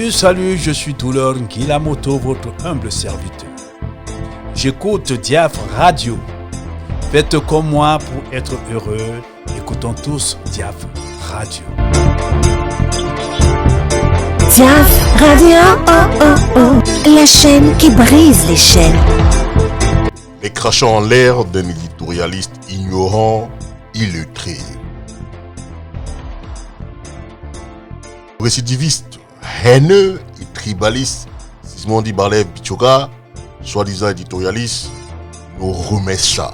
Salut, je suis Toulor Nkilamoto, votre humble serviteur. J'écoute Diaf Radio. Faites comme moi pour être heureux. Écoutons tous Diaf Radio. Diaf Radio, oh oh oh, la chaîne qui brise les chaînes. Mais crachant en l'air d'un éditorialiste ignorant, illettré. Récidiviste, haineux et tribaliste, Sismondi Barlet Bichoga, soi-disant éditorialiste, nous remet ça.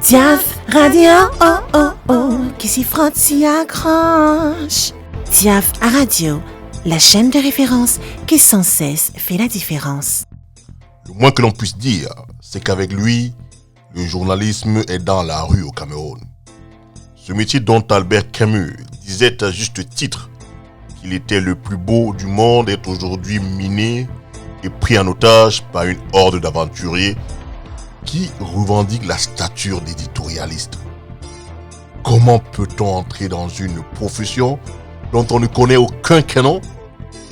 Diaf Radio, oh oh oh, qui s'y frotte, s'y accroche. Diaf Radio, la chaîne de référence qui sans cesse fait la différence. Le moins que l'on puisse dire, c'est qu'avec lui, le journalisme est dans la rue au Cameroun. Ce métier dont Albert Camus disait à juste titre qu'il était le plus beau du monde est aujourd'hui miné et pris en otage par une horde d'aventuriers qui revendiquent la stature d'éditorialiste. Comment peut-on entrer dans une profession dont on ne connaît aucun canon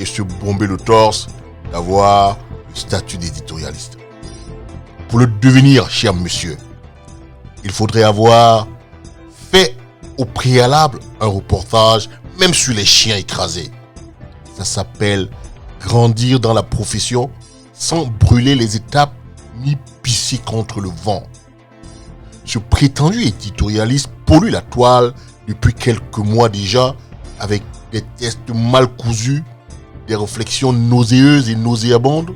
et se bomber le torse d'avoir le statut d'éditorialiste? Pour le devenir, cher monsieur, il faudrait avoir fait au préalable un reportage même sur les chiens écrasés. Ça s'appelle grandir dans la profession sans brûler les étapes ni pisser contre le vent. Ce prétendu éditorialiste pollue la toile depuis quelques mois déjà avec des tests mal cousus, des réflexions nauséeuses et nauséabondes,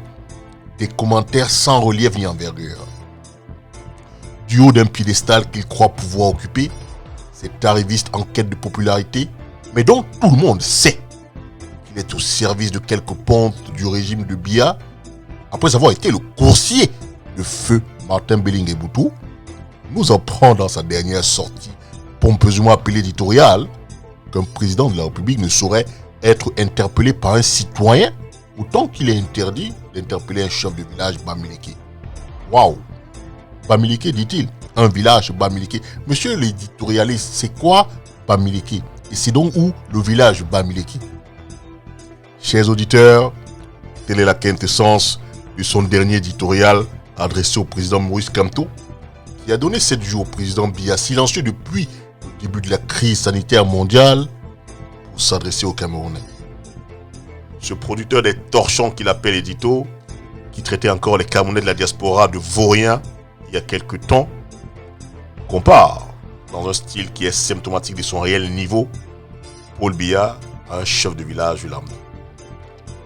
des commentaires sans relief ni envergure. Du haut d'un piédestal qu'il croit pouvoir occuper, cet arriviste en quête de popularité, mais dont tout le monde sait qu'il est au service de quelques pontes du régime de Biya, après avoir été le coursier de feu Martin Belling-Eboutou, nous apprend dans sa dernière sortie, pompeusement appelée éditoriale, qu'un président de la République ne saurait être interpellé par un citoyen autant qu'il est interdit d'interpeller un chef de village Bamileke. Waouh! Bamileke, dit-il, un village Bamileke. Monsieur l'éditorialiste, c'est quoi Bamileke? Et c'est donc où le village Bamileke? Chers auditeurs, telle est la quintessence de son dernier éditorial adressé au président Maurice Kamto, qui a donné 7 jours au président Biya, silencieux depuis le début de la crise sanitaire mondiale, pour s'adresser aux Camerounais. Ce producteur des torchons qu'il appelle édito, qui traitait encore les Camerounais de la diaspora de vauriens il y a quelques temps, compare, dans un style qui est symptomatique de son réel niveau, Paul Biya à un chef de village lambda.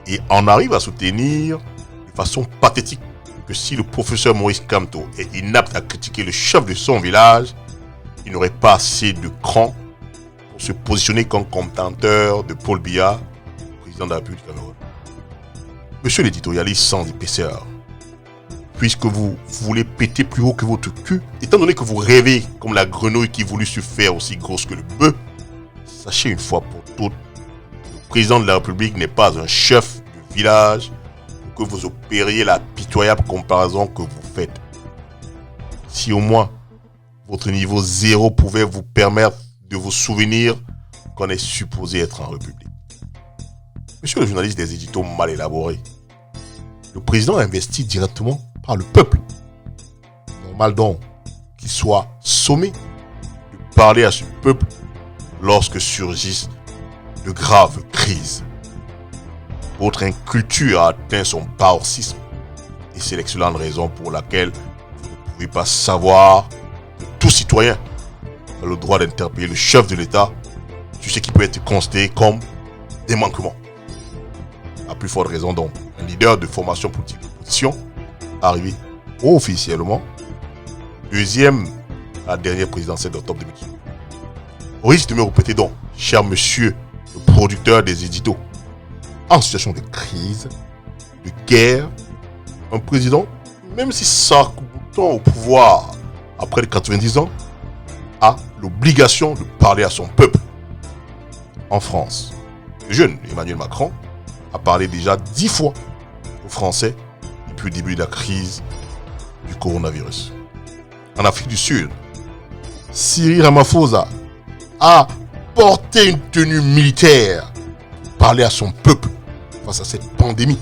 Et en arrive à soutenir de façon pathétique que si le professeur Maurice Kamto est inapte à critiquer le chef de son village, il n'aurait pas assez de cran pour se positionner comme contempteur de Paul Biya, président de la République du Cameroun. Monsieur l'éditorialiste sans épaisseur, puisque vous voulez péter plus haut que votre cul, étant donné que vous rêvez comme la grenouille qui voulut se faire aussi grosse que le bœuf, sachez une fois pour toutes, le président de la République n'est pas un chef de village pour que vous opériez la pitoyable comparaison que vous faites. Si au moins votre niveau 0 pouvait vous permettre de vous souvenir qu'on est supposé être en République. Monsieur le journaliste des éditos mal élaborés, le président investit directement par le peuple. Normal donc qu'il soit sommé de parler à ce peuple lorsque surgissent de graves crises. Votre inculture a atteint son paroxysme et c'est l'excellente raison pour laquelle vous ne pouvez pas savoir que tout citoyen a le droit d'interpeller le chef de l'État sur ce qui peut être considéré comme des manquements. À plus forte raison donc, un leader de formation politique d'opposition arrivé officiellement deuxième à la dernière présidentielle d'octobre 2018. Au risque de me répéter donc, cher monsieur le producteur des éditos, en situation de crise, de guerre, un président, même si ça coupe au pouvoir après les 90 ans, a l'obligation de parler à son peuple. En France, le jeune Emmanuel Macron a parlé déjà 10 fois aux Français depuis le début de la crise du coronavirus. En Afrique du Sud, Cyril Ramaphosa a porté une tenue militaire, parler à son peuple face à cette pandémie.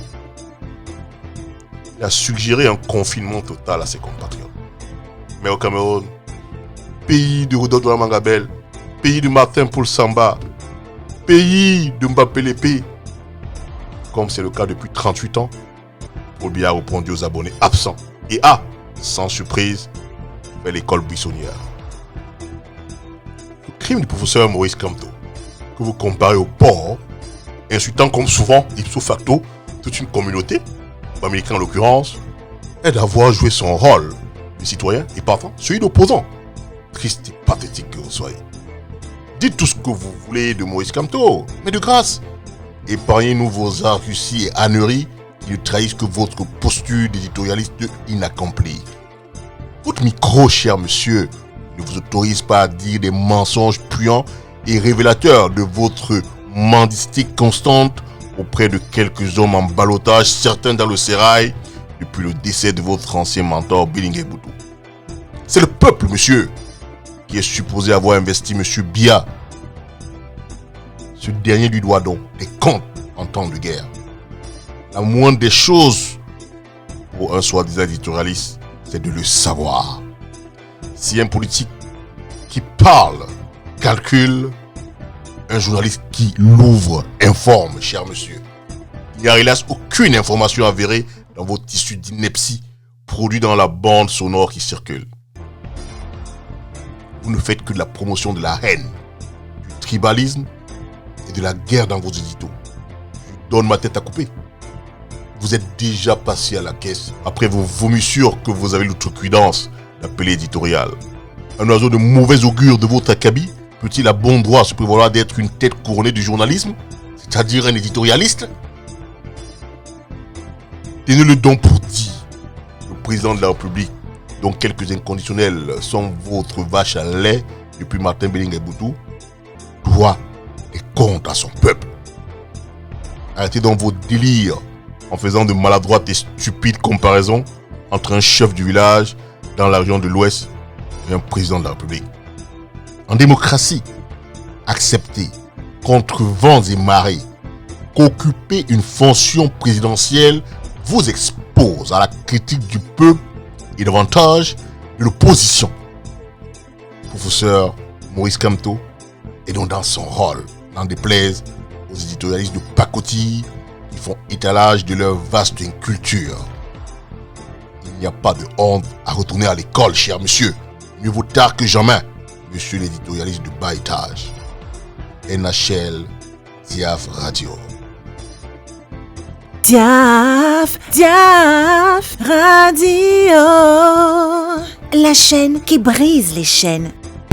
Il a suggéré un confinement total à ses compatriotes. Mais au Cameroun, pays de Rodolphe Mangabel, pays de Martin Paul Samba, pays de Mbappé Lépé, comme c'est le cas depuis 38 ans, Paul Biya a répondu aux abonnés absents et a, sans surprise, fait l'école buissonnière. Le crime du professeur Maurice Kamto, que vous comparez au porc, insultant comme souvent, ipso facto, toute une communauté, américain en l'occurrence, est d'avoir joué son rôle de citoyen et partant celui d'opposant. Triste et pathétique que vous soyez. Dites tout ce que vous voulez de Maurice Kamto, mais de grâce, épargnez-nous vos arguties et âneries qui ne trahissent que votre posture d'éditorialiste inaccompli. Votre micro, cher monsieur, ne vous autorise pas à dire des mensonges puants et révélateurs de votre mendicité constante auprès de quelques hommes en ballottage, certains dans le sérail, depuis le décès de votre ancien mentor Bilingue Boutou. C'est le peuple, monsieur, qui est supposé avoir investi monsieur Biya. Ce dernier lui doit donc des comptes en temps de guerre. La moindre des choses pour un soi-disant éditorialiste, c'est de le savoir. Si un politique qui parle, calcule, un journaliste qui l'ouvre, informe, cher monsieur. Il n'y a hélas aucune information avérée dans vos tissus d'ineptie produits dans la bande sonore qui circule. Vous ne faites que de la promotion de la haine, du tribalisme et de la guerre dans vos éditos. Je donne ma tête à couper. Vous êtes déjà passé à la caisse après vos vomissures que vous avez l'outrecuidance d'appeler éditorial. Un oiseau de mauvais augure de votre acabit peut-il à bon droit se prévaloir d'être une tête couronnée du journalisme, c'est-à-dire un éditorialiste? Tenez-le donc pour dit, le président de la République, dont quelques inconditionnels sont votre vache à lait depuis Martin Bilingue Boutou, doit des comptes à son peuple. Arrêtez donc vos délires en faisant de maladroites et stupides comparaisons entre un chef du village dans la région de l'Ouest et un président de la République. En démocratie, acceptez, contre vents et marées, qu'occuper une fonction présidentielle vous expose à la critique du peuple et davantage de l'opposition. Professeur Maurice Kamto est donc dans son rôle, n'en déplaise aux éditorialistes de pacotille qui font étalage de leur vaste inculture. Il n'y a pas de honte à retourner à l'école, cher monsieur. Mieux vaut tard que jamais, monsieur l'éditorialiste de bas étage. NHL Diaf Radio. Diaf Radio, la chaîne qui brise les chaînes.